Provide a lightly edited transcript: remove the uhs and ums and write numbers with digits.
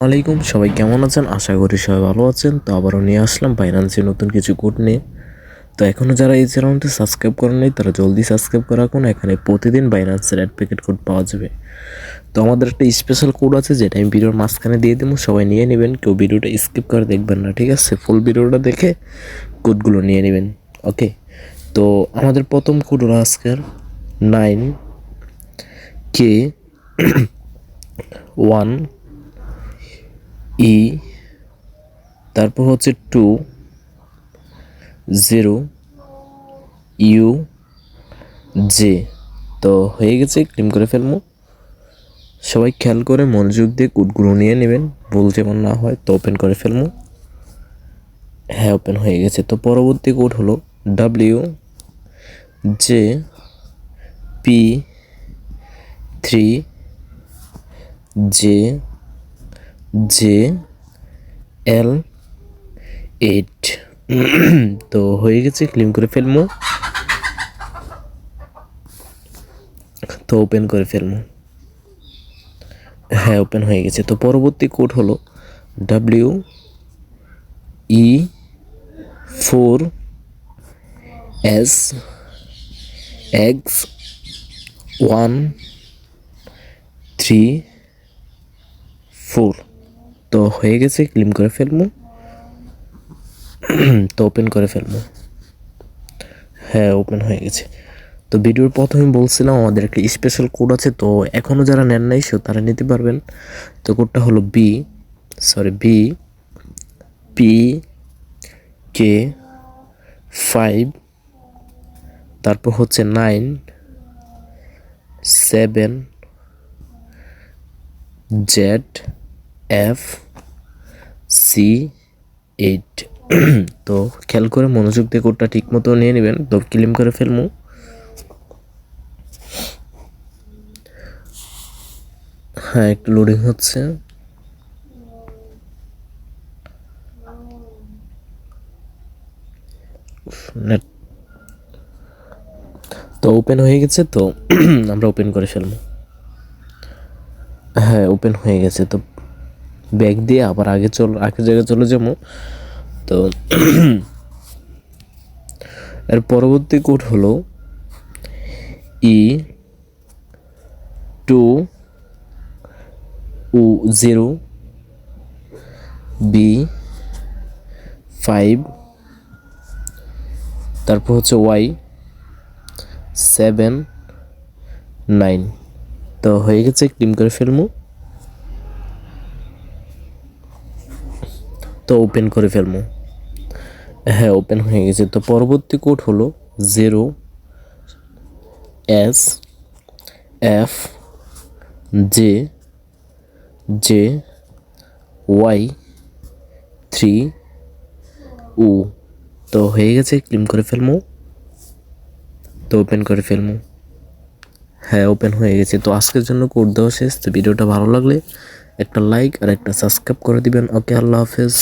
ওয়ালাইকুম, সবাই কেমন আছেন? আশা করি সবাই ভালো আছেন। তো আবারও নিয়ে আসলাম বাইন্যান্সের নতুন কিছু কোড নিয়ে। তো এখনও যারা এই চ্যানেলটি সাবস্ক্রাইব করেন নাই তারা জলদি সাবস্ক্রাইব করে রাখুন। এখানে প্রতিদিন বাইন্যান্সের অ্যাড প্যাকেট কোড পাওয়া যাবে। তো আমাদের একটা স্পেশাল কোড আছে যেটা আমি ভিডিওর মাঝখানে দিয়ে দেবো, সবাই নিয়ে নেবেন। কেউ ভিডিওটা স্কিপ করে দেখবেন না, ঠিক আছে? ফুল ভিডিওটা দেখে কোডগুলো নিয়ে নেবেন। ওকে, তো আমাদের প্রথম কোড হলো আজকের 9K1 তারপর হচ্ছে 20UJ। তো হয়ে গেছে, ক্লেম করে ফেলবো। সবাই খেয়াল করে মনোযোগ দিয়ে কোডগুলো নিয়ে নেবেন, ভুল যেমন না হয়। তো ওপেন করে ফেলবো। হ্যাঁ, ওপেন হয়ে গেছে। তো পরবর্তী কোড হলো WP3JJL8। তো হয়ে গেছে, ক্লেম করে ফেলবো। তো ওপেন করে ফেলবো। হ্যাঁ, ওপেন হয়ে গেছে। তো পরবর্তী কোড হলো WE4SX134। তো হয়ে গেছে, ক্লেম করে ফেলবো। তো ওপেন করে ফেলবো। হ্যাঁ, ওপেন হয়ে গেছে। তো ভিডিওর প্রথমে বলছিলাম আমাদের একটা স্পেশাল কোড আছে, তো এখনও যারা নেন নাই তারা নিতে পারবেন। তো কোডটা হলো BPK5, তারপর হচ্ছে 97ZFC8। তো খেয়াল করে মনোযোগ দিয়ে কোডটা ঠিক মতো নিয়ে নেবেন। তো ক্লেম করে ফেলবো। হ্যাঁ, একটু লোডিং হচ্ছে। নেট তো ওপেন হয়ে গেছে। তো আমরা ওপেন করে ফেলবো। হ্যাঁ, ওপেন হয়ে গেছে। তো ব্যাক দিয়ে আবার আগের জায়গায় চলে যাবো। তো এর পরবর্তী কোড হলো E2U0B5, তারপর হচ্ছে Y79। তো হয়ে গেছে, ক্লেম করে ফেলবো। তো ওপেন করে ফেলবো। হ্যাঁ, ওপেন হয়ে গেছে। তো পরবর্তী কোড হলো 0SFJY3U। তো হয়ে গেছে, ক্লেম করে ফেলবো। তো ওপেন করে ফেলবো। হ্যাঁ, ওপেন হয়ে গেছে। তো আজকের জন্য কোড দেওয়া শেষ। তো ভিডিওটা ভালো লাগলে একটা লাইক আর একটা সাবস্ক্রাইব করে দিবেন। ওকে, আল্লাহ হাফেজ।